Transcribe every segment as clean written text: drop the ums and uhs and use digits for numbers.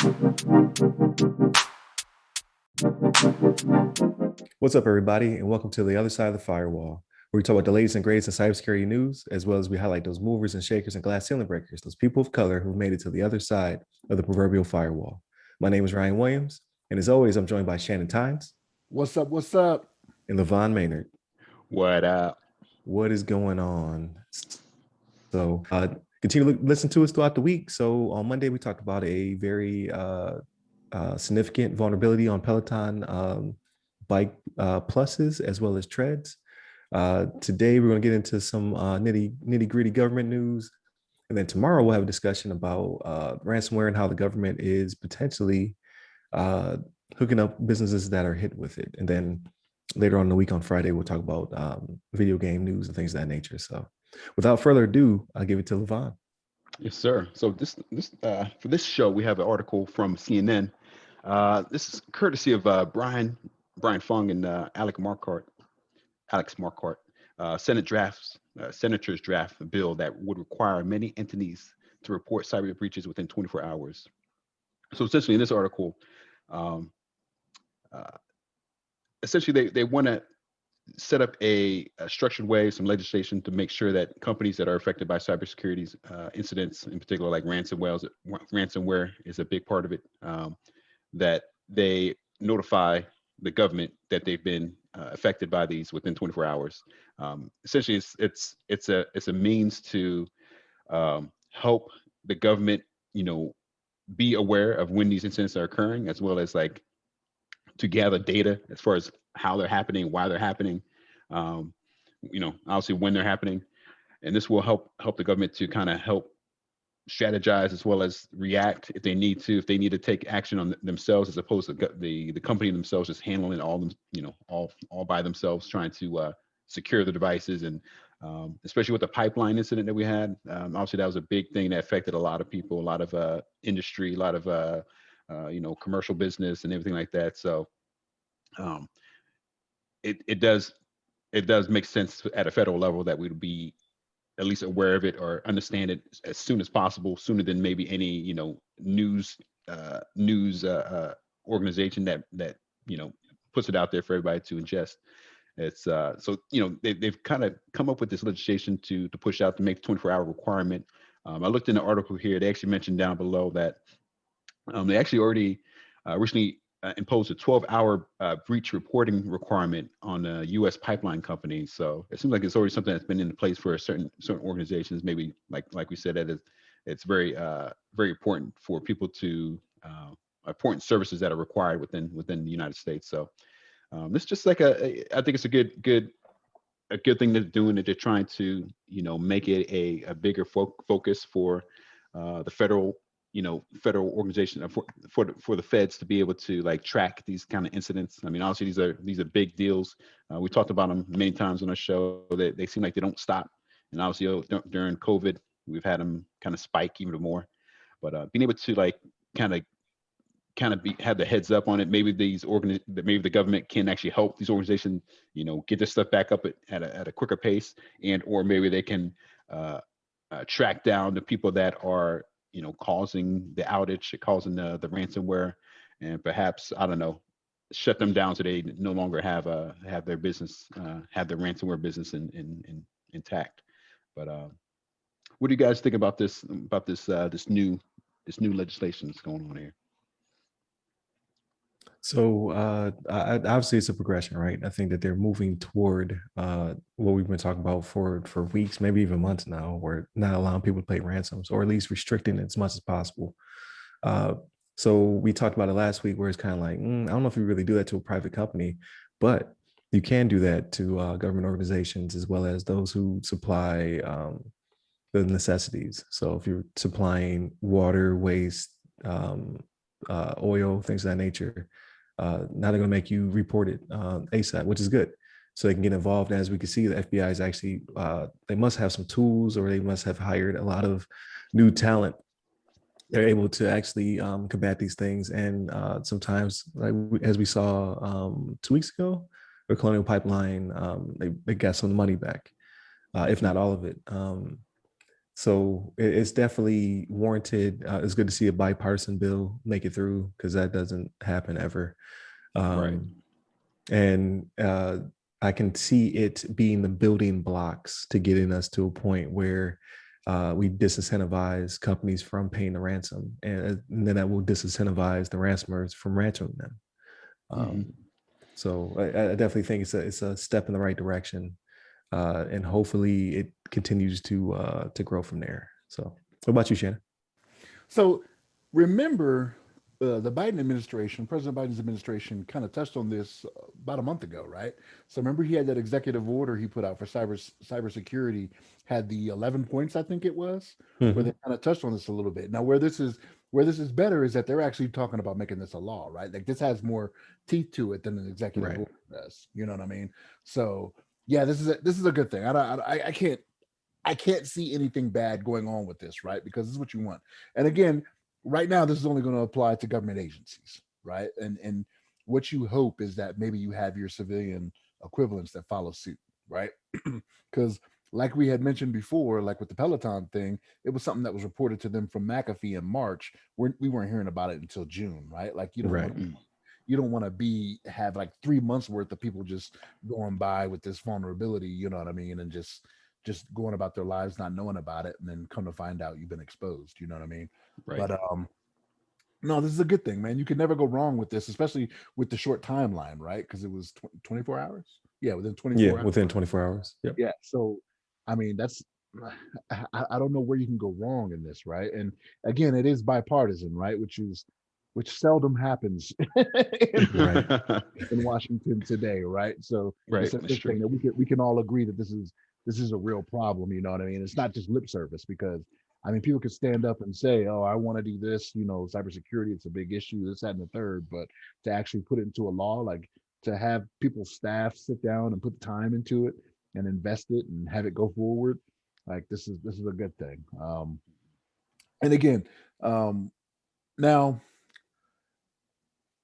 What's up, everybody, and welcome to the other side of the firewall, where we talk about the latest and greatest in cybersecurity news, as well as we highlight those movers and shakers and glass ceiling breakers, those people of color who've made it to the other side of the proverbial firewall. My name is Ryan Williams, and as always, I'm joined by Shannon Tynes What's up? What's up? and LeVon Maynard. What up? What is going on? So, continue to listen to us throughout the week. So, on Monday, we talked about a very significant vulnerability on Peloton bike pluses as well as treads. Today, we're going to get into some nitty gritty government news. And then tomorrow, we'll have a discussion about ransomware and how the government is potentially hooking up businesses that are hit with it. And then later on in the week on Friday, we'll talk about video game news and things of that nature. So without further ado, I'll give it to LeVon. Yes, sir. So this for this show, we have an article from CNN. This is courtesy of Brian Fung and Alex Marquardt. Senators draft a bill that would require many entities to report cyber breaches within 24 hours. So essentially, in this article, essentially they want to set up a structured way, some legislation to make sure that companies that are affected by cybersecurity incidents, in particular like ransomware is a big part of it, that they notify the government that they've been affected by these within 24 hours. Essentially, it's a means to help the government, be aware of when these incidents are occurring, as well as like to gather data as far as how they're happening, why they're happening, obviously when they're happening. And this will help the government to kind of help strategize as well as react if they need to take action on themselves, as opposed to the company themselves just handling it all by themselves, trying to secure the devices. And especially with the pipeline incident that we had, obviously that was a big thing that affected a lot of people, a lot of industry, a lot of commercial business and everything like that. So it does make sense at a federal level that we would be at least aware of it or understand it as soon as possible, sooner than maybe any news organization that puts it out there for everybody to ingest. It's so they've kind of come up with this legislation to push out to make the 24-hour requirement. I looked in the article here. They actually mentioned down below that they actually already recently imposed a 12-hour breach reporting requirement on U.S. pipeline companies. So it seems like it's already something that's been in place for certain organizations. Maybe like we said, that it's very very important for people to important services that are required within the United States. So it's just like I think it's a good thing they're doing. That they're trying to make it a bigger focus for the federal organization for the feds to be able to like track these kind of incidents. I mean, obviously these are big deals. We talked about them many times on our show. That they seem like they don't stop. And obviously during COVID, we've had them kind of spike even more. But being able to like kind of have the heads up on it. Maybe maybe the government can actually help these organizations, get their stuff back up at a quicker pace, or maybe they can track down the people that are causing the outage, causing the ransomware, and perhaps, I don't know, shut them down so they no longer have their business, have their ransomware business intact. But what do you guys think about this new legislation that's going on here? So obviously it's a progression, right? I think that they're moving toward what we've been talking about for weeks, maybe even months now, where not allowing people to pay ransoms, or at least restricting it as much as possible. So we talked about it last week, where it's kind of like, I don't know if you really do that to a private company, but you can do that to government organizations, as well as those who supply the necessities. So if you're supplying water, waste, oil, things of that nature, now they're going to make you report it ASAP, which is good. So they can get involved. As we can see, the FBI is actually, they must have some tools, or they must have hired a lot of new talent. They're able to actually combat these things. And sometimes, like as we saw 2 weeks ago, the Colonial Pipeline, they got some money back, if not all of it. So it's definitely warranted. It's good to see a bipartisan bill make it through, because that doesn't happen ever. Right. And I can see it being the building blocks to getting us to a point where we disincentivize companies from paying the ransom, and then that will disincentivize the ransomers from ransoming them. So I definitely think it's a step in the right direction, and hopefully it continues to grow from there. So, what about you, Shannon? So remember, the Biden administration, President Biden's administration, kind of touched on this about a month ago, right? So remember, he had that executive order he put out for cybersecurity, had the 11 points, I think it was, where they Mhm. kind of touched on this a little bit. Now, where this is better is that they're actually talking about making this a law, right? Like this has more teeth to it than an executive Right. order does. You know what I mean? So yeah, this is a good thing. I can't see anything bad going on with this, right? Because this is what you want. And again, right now, this is only going to apply to government agencies, right? And what you hope is that maybe you have your civilian equivalents that follow suit, right? Because like we had mentioned before, like with the Peloton thing, it was something that was reported to them from McAfee in March. We weren't hearing about it until June, right? Like Right. you don't want to have like 3 months worth of people just going by with this vulnerability, you know what I mean, and just going about their lives not knowing about it, and then come to find out you've been exposed, you know what I mean? Right. But no, this is a good thing, man. You can never go wrong with this, especially with the short timeline, right? Because it was 24 hours. Yeah, within Yeah, 24 hours. within 24 hours. Yep. Yeah, so I mean that's I don't know where you can go wrong in this, right? And again, it is bipartisan, right? Which seldom happens in, Right. in Washington today, right? So Right. it's a That's good true. thing that we can all agree that this is a real problem. You know what I mean? It's not just lip service, because I mean people could stand up and say, "Oh, I want to do this." You know, cybersecurity, it's a big issue, this, that, and the third. But to actually put it into a law, like to have people's staff sit down and put the time into it and invest it and have it go forward, like this is a good thing. And again, um, now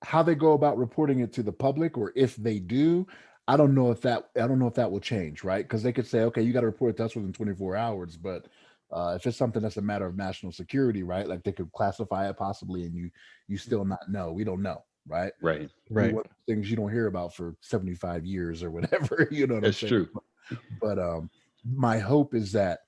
how they go about reporting it to the public, or if they do, I don't know if that will change, right? Because they could say, okay, you got to report it to us within 24 hours, but if it's something that's a matter of national security, right, like they could classify it possibly, and you still not know. We don't know, right? Right. Be Right. one of the things you don't hear about for 75 years or whatever. You know what I'm That's saying? true. But my hope is that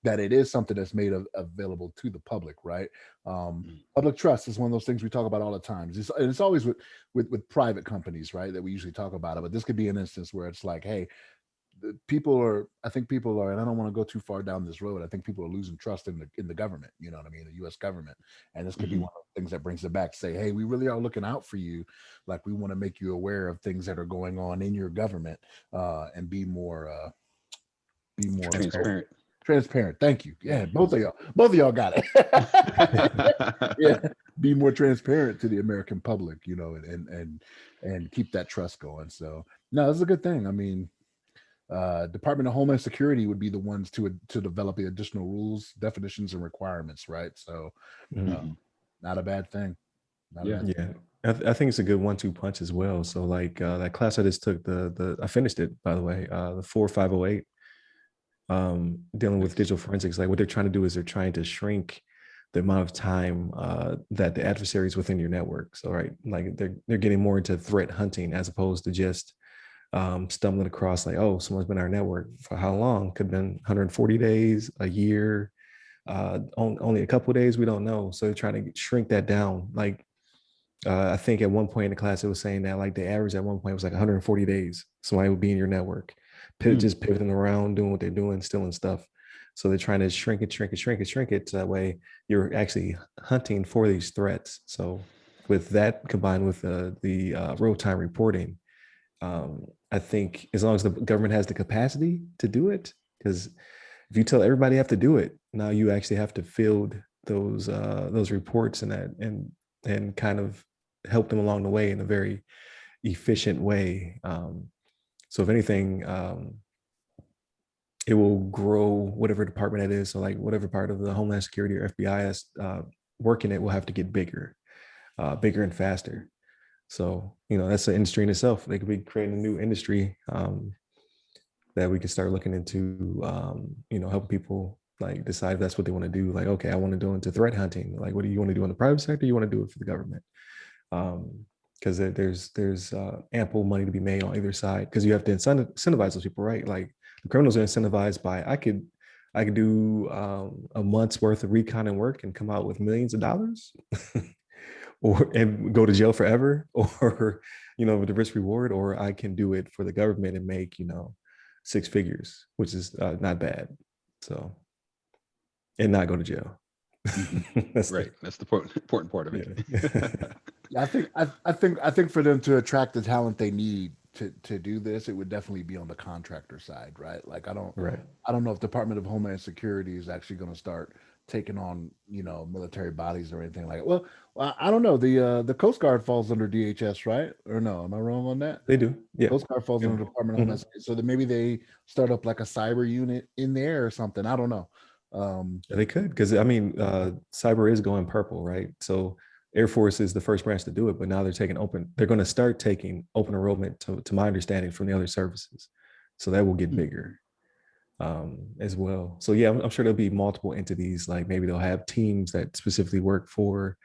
that it is something that's made available to the public, right? Public trust is one of those things we talk about all the time. And it's always with private companies, right, that we usually talk about it. But this could be an instance where it's like, hey, I think people are, and I don't want to go too far down this road. I think people are losing trust in the government. You know what I mean, the U.S. government, and this could be Mhm. one of the things that brings it back. Say, hey, we really are looking out for you. Like we want to make you aware of things that are going on in your government, and be more Transparent. Transparent. transparent. Thank you. Yeah, both of y'all got it. Yeah, be more transparent to the American public, you know, and keep that trust going. So no, this is a good thing. I mean, Department of Homeland Security would be the ones to develop the additional rules, definitions, and requirements, right? So, Mhm. not a bad thing. Not a Yeah. bad thing. Yeah. I think it's a good 1-2 punch as well. So like that class I just took, the I finished it, by the way, the 4508, dealing with Nice. digital forensics. Like what they're trying to do is they're trying to shrink the amount of time that the adversaries within your network. So right, like they're getting more into threat hunting as opposed to just stumbling across like, oh, someone's been in our network for how long? Could have been 140 days, a year, only a couple of days, we don't know. So they're trying to shrink that down. Like I think at one point in the class, it was saying that like the average at one point was like 140 days. Somebody would be in your network, just pivoting around, doing what they're doing, stealing stuff. So they're trying to shrink it, shrink it, shrink it, shrink it. So that way you're actually hunting for these threats. So with that combined with the real-time reporting, I think as long as the government has the capacity to do it, because if you tell everybody have to do it, now you actually have to field those reports and that and kind of help them along the way in a very efficient way. So if anything, it will grow whatever department it is. So like whatever part of the Homeland Security or FBI is working it will have to get bigger, bigger and faster. So, that's an industry in itself. They could be creating a new industry that we can start looking into, helping people like decide if that's what they want to do. Like, okay, I want to go into threat hunting. Like, what do you want to do in the private sector? You want to do it for the government? Because there's ample money to be made on either side. Because you have to incentivize those people, right? Like the criminals are incentivized by I could do a month's worth of recon and work and come out with millions of dollars, or and go to jail forever, or with the risk reward, or I can do it for the government and make 6 figures, which is not bad. So, and not go to jail. That's right. That's the important part of it. Yeah, I think for them to attract the talent they need to do this, it would definitely be on the contractor side, right? Like I don't know if Department of Homeland Security is actually going to start taking on military bodies or anything like it. Well, I don't know. The Coast Guard falls under DHS, right? Or no? Am I wrong on that? They do. Yeah. Coast Guard falls under Department of Homeland Security, so that maybe they start up like a cyber unit in there or something. I don't know. They could, because cyber is going purple, right? So Air Force is the first branch to do it, but now they're going to start taking open enrollment, to my understanding, from the other services. So that will get bigger as well. So yeah, I'm sure there'll be multiple entities. Like maybe they'll have teams that specifically work for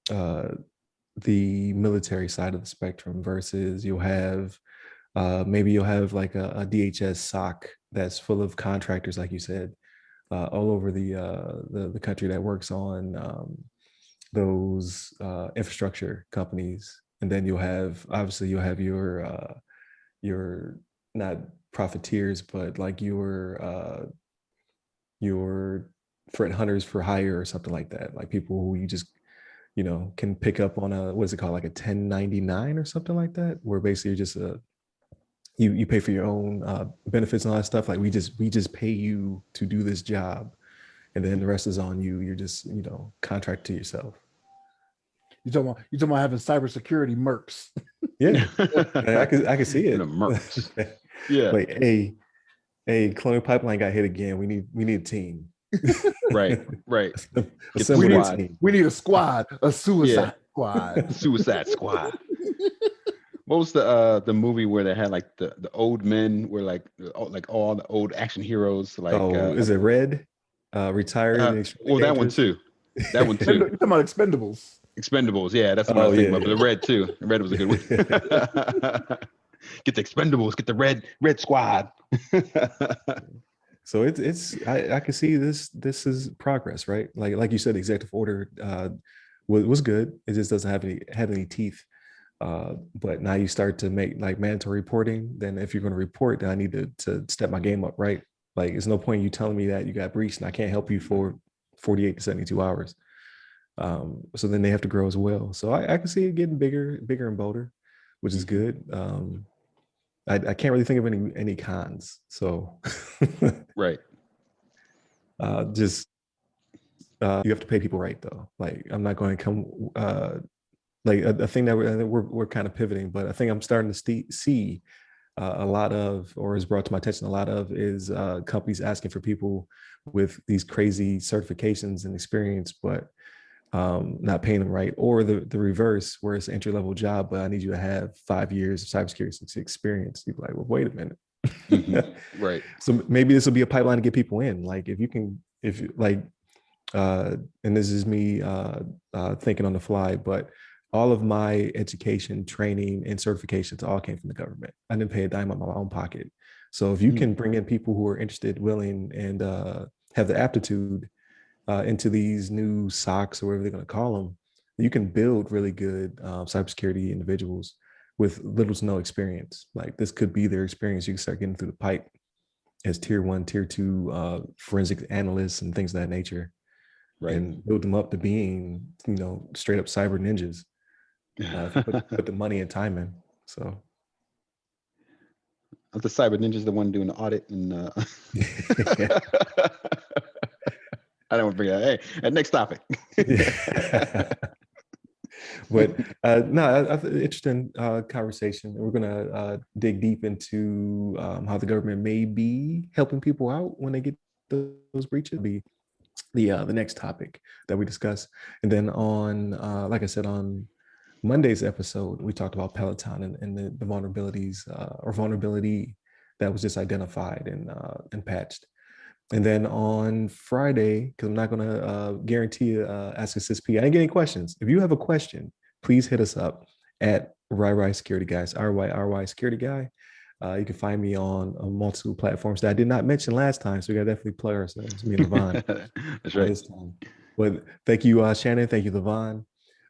the military side of the spectrum, versus maybe you'll have like a DHS SOC that's full of contractors, like you said, all over the country that works on those infrastructure companies. And then you'll have your not profiteers, but like your threat hunters for hire or something like that. Like people who you just can pick up on a, what's it called, like a 1099 or something like that, where basically you're just you pay for your own benefits and all that stuff. Like we just pay you to do this job, and then the rest is on you. You're just contract to yourself. You talking about having cybersecurity mercs? Yeah, I can see it. Mercs. Yeah. Like, hey, Colonial Pipeline got hit again. We need a team. Right. We need a squad, a suicide squad. Suicide squad. What was the movie where they had like the old men were like all the old action heroes? Like, is it Red? Retired. Well, that one too. That one too. You're talking about Expendables. Expendables, yeah, that's what I was thinking about. But the Red too. The Red was a good one. Get the Expendables. Get the Red Squad. So I can see this is progress, right? Like you said, executive order was good. It just doesn't have any teeth. But now you start to make like mandatory reporting. Then if you're going to report, then I need to step my game up, right? Like there's no point in you telling me that you got breached and I can't help you for 48 to 72 hours. So then they have to grow as well. So I can see it getting bigger and bolder, which is good. I can't really think of any cons. So right. Just you have to pay people right though. Like I'm not going to come like a thing that we're kind of pivoting, but I think I'm starting to see a lot of, or is brought to my attention a lot of, is companies asking for people with these crazy certifications and experience, but not paying them right, or the reverse, where it's an entry-level job, but I need you to have 5 years of cybersecurity experience. You're like, well, wait a minute. Right. So maybe this will be a pipeline to get people in. Like if you like, and this is me thinking on the fly, but all of my education, training, and certifications all came from the government. I didn't pay a dime out of my own pocket. So if you can bring in people who are interested, willing, and have the aptitude into these new SOCs, or whatever they're going to call them, you can build really good cybersecurity individuals with little to no experience. Like this could be their experience. You can start getting through the pipe as tier 1, tier 2 forensic analysts and things of that nature, right? And build them up to being, straight up cyber ninjas. If you put the money and time in. So the cyber ninjas, the one doing the audit, and I don't want to bring that. Hey, next topic. But no, interesting conversation. We're gonna dig deep into how the government may be helping people out when they get those breaches. Be the next topic that we discuss, and then on like I said, on Monday's episode, we talked about Peloton and the vulnerabilities or vulnerability that was just identified and patched. And then on Friday, because I'm not going to guarantee you Ask a CSP. I didn't get any questions. If you have a question, please hit us up at RyRy Security Guys, RYRY Security Guy. You can find me on multiple platforms that I did not mention last time. So we got to definitely plug ourselves, me and LeVon. That's right. This time. But thank you, Shannon. Thank you, LeVon.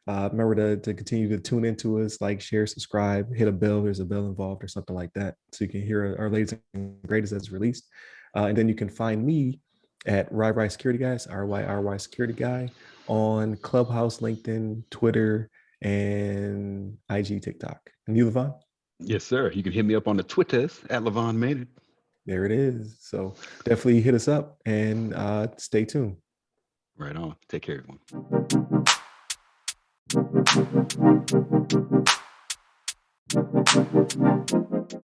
Remember to continue to tune into us, like, share, subscribe, hit a bell. There's a bell involved or something like that. So you can hear our latest and greatest as released. And then you can find me at RyRy Security Guys, RYRY Security Guy, on Clubhouse, LinkedIn, Twitter, and IG, TikTok. And you, LeVon? Yes, sir. You can hit me up on the Twitters at LeVon Maynard. There it is. So definitely hit us up and stay tuned. Right on. Take care, everyone.